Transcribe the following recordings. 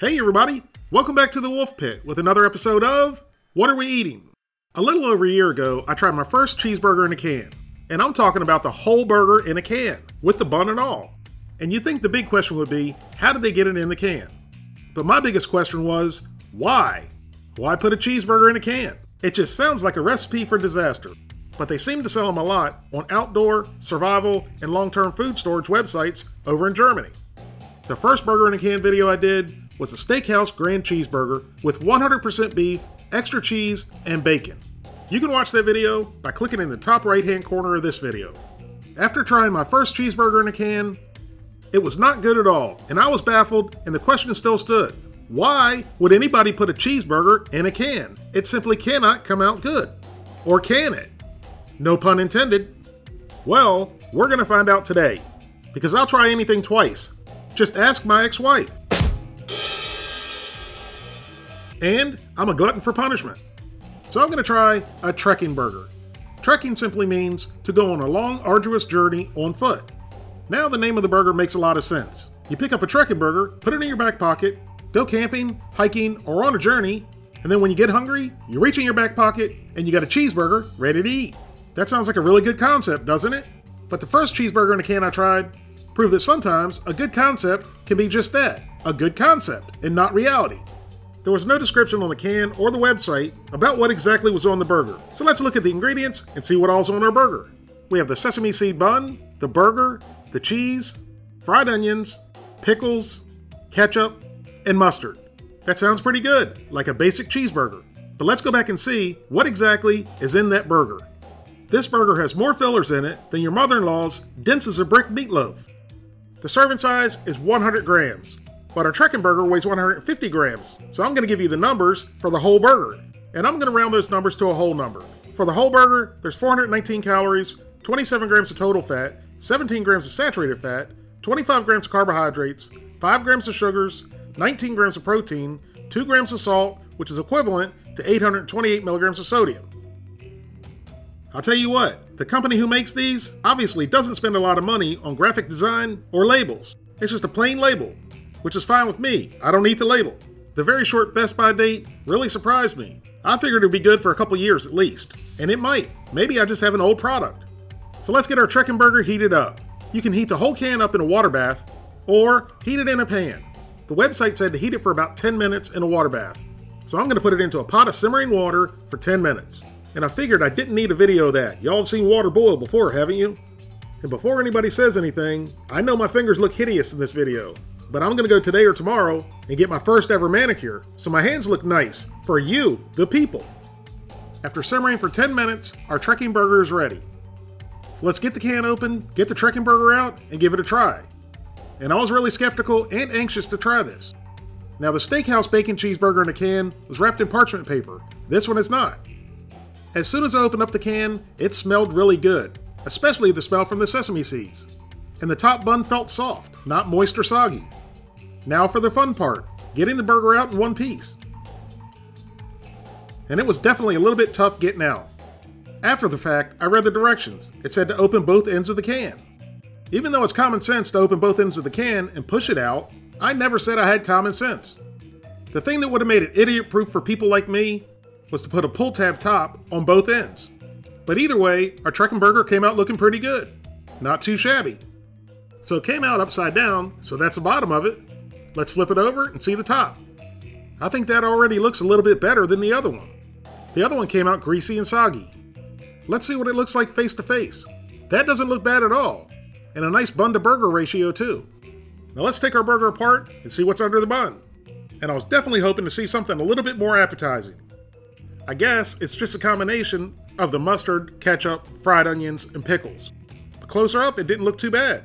Hey everybody, welcome back to the Wolf Pit with another episode of What Are We Eating? A little over a year ago, I tried my first cheeseburger in a can. And I'm talking about the whole burger in a can, with the bun and all. And you'd think the big question would be, how did they get it in the can? But my biggest question was, why? Why put a cheeseburger in a can? It just sounds like a recipe for disaster. But they seem to sell them a lot on outdoor, survival, and long-term food storage websites over in Germany. The first burger in a can video I did was a steakhouse grand cheeseburger with 100% beef, extra cheese, and bacon. You can watch that video by clicking in the top right-hand corner of this video. After trying my first cheeseburger in a can, it was not good at all, and I was baffled, and the question still stood. Why would anybody put a cheeseburger in a can? It simply cannot come out good. Or can it? No pun intended. Well, we're gonna find out today, because I'll try anything twice. Just ask my ex-wife. And I'm a glutton for punishment. So I'm going to try a trekking burger. Trekking simply means to go on a long, arduous journey on foot. Now the name of the burger makes a lot of sense. You pick up a trekking burger, put it in your back pocket, go camping, hiking, or on a journey, and then when you get hungry, you reach in your back pocket and you got a cheeseburger ready to eat. That sounds like a really good concept, doesn't it? But the first cheeseburger in a can I tried proved that sometimes a good concept can be just that, a good concept, and not reality. There was no description on the can or the website about what exactly was on the burger. So let's look at the ingredients and see what all's on our burger. We have the sesame seed bun, the burger, the cheese, fried onions, pickles, ketchup, and mustard. That sounds pretty good, like a basic cheeseburger. But let's go back and see what exactly is in that burger. This burger has more fillers in it than your mother-in-law's dense as a brick meatloaf. The serving size is 100 grams. But our trekking burger weighs 150 grams, so I'm going to give you the numbers for the whole burger. And I'm going to round those numbers to a whole number. For the whole burger, there's 419 calories, 27 grams of total fat, 17 grams of saturated fat, 25 grams of carbohydrates, 5 grams of sugars, 19 grams of protein, 2 grams of salt, which is equivalent to 828 milligrams of sodium. I'll tell you what, the company who makes these obviously doesn't spend a lot of money on graphic design or labels. It's just a plain label. Which is fine with me. I don't need the label. The very short Best By date really surprised me. I figured it would be good for a couple years at least. And it might. Maybe I just have an old product. So let's get our trekking burger heated up. You can heat the whole can up in a water bath, or heat it in a pan. The website said to heat it for about 10 minutes in a water bath. So I'm going to put it into a pot of simmering water for 10 minutes. And I figured I didn't need a video of that. Y'all have seen water boil before, haven't you? And before anybody says anything, I know my fingers look hideous in this video. But I'm going to go today or tomorrow and get my first ever manicure, so my hands look nice for you, the people. After simmering for 10 minutes, our trekking burger is ready. So let's get the can open, get the trekking burger out, and give it a try. And I was really skeptical and anxious to try this. Now the steakhouse bacon cheeseburger in a can was wrapped in parchment paper. This one is not. As soon as I opened up the can, it smelled really good, especially the smell from the sesame seeds. And the top bun felt soft, not moist or soggy. Now for the fun part, getting the burger out in one piece. And it was definitely a little bit tough getting out. After the fact, I read the directions. It said to open both ends of the can. Even though it's common sense to open both ends of the can and push it out, I never said I had common sense. The thing that would have made it idiot-proof for people like me was to put a pull-tab top on both ends. But either way, our trekking burger came out looking pretty good. Not too shabby. So it came out upside down, so that's the bottom of it. Let's flip it over and see the top. I think that already looks a little bit better than the other one. The other one came out greasy and soggy. Let's see what it looks like face to face. That doesn't look bad at all. And a nice bun to burger ratio too. Now let's take our burger apart and see what's under the bun. And I was definitely hoping to see something a little bit more appetizing. I guess it's just a combination of the mustard, ketchup, fried onions, and pickles. But closer up, it didn't look too bad.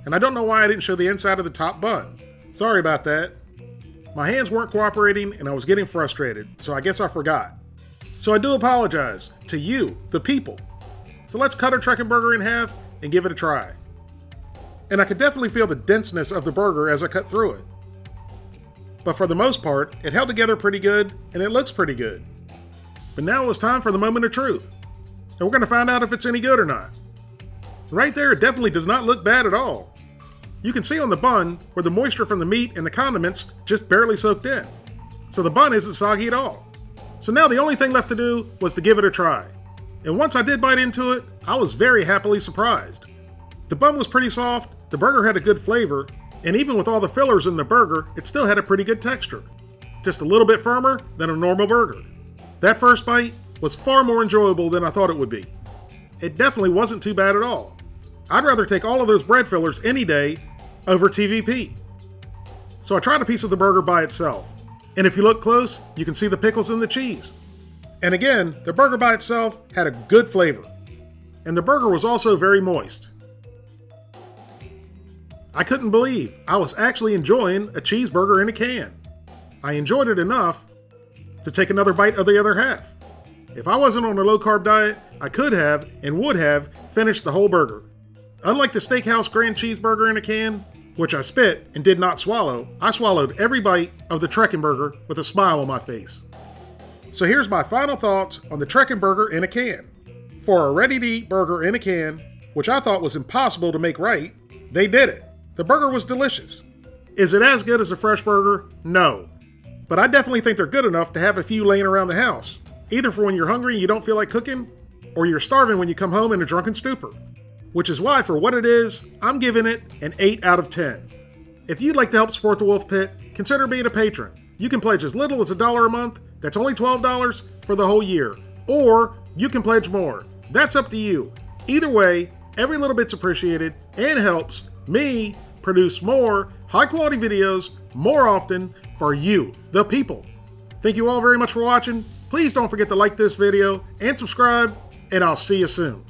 And I don't know why I didn't show the inside of the top bun. Sorry about that. My hands weren't cooperating and I was getting frustrated, so I guess I forgot. So I do apologize to you, the people. So let's cut our trekking burger in half and give it a try. And I could definitely feel the denseness of the burger as I cut through it. But for the most part, it held together pretty good and it looks pretty good. But now it's time for the moment of truth. And we're going to find out if it's any good or not. Right there, it definitely does not look bad at all. You can see on the bun where the moisture from the meat and the condiments just barely soaked in. So the bun isn't soggy at all. So now the only thing left to do was to give it a try. And once I did bite into it, I was very happily surprised. The bun was pretty soft, the burger had a good flavor, and even with all the fillers in the burger, it still had a pretty good texture. Just a little bit firmer than a normal burger. That first bite was far more enjoyable than I thought it would be. It definitely wasn't too bad at all. I'd rather take all of those bread fillers any day over TVP. So I tried a piece of the burger by itself. And if you look close, you can see the pickles and the cheese. And again, the burger by itself had a good flavor. And the burger was also very moist. I couldn't believe I was actually enjoying a cheeseburger in a can. I enjoyed it enough to take another bite of the other half. If I wasn't on a low-carb diet, I could have and would have finished the whole burger. Unlike the Steakhouse Grand Cheeseburger in a can, which I spit and did not swallow, I swallowed every bite of the Trekking Burger with a smile on my face. So here's my final thoughts on the Trekking Burger in a can. For a ready-to-eat burger in a can, which I thought was impossible to make right, they did it. The burger was delicious. Is it as good as a fresh burger? No. But I definitely think they're good enough to have a few laying around the house, either for when you're hungry and you don't feel like cooking, or you're starving when you come home in a drunken stupor. Which is why, for what it is, I'm giving it an 8 out of 10. If you'd like to help support the Wolfe Pit, consider being a patron. You can pledge as little as $1 a month, that's only $12 for the whole year. Or you can pledge more. That's up to you. Either way, every little bit's appreciated and helps me produce more high-quality videos more often for you, the people. Thank you all very much for watching. Please don't forget to like this video and subscribe, and I'll see you soon.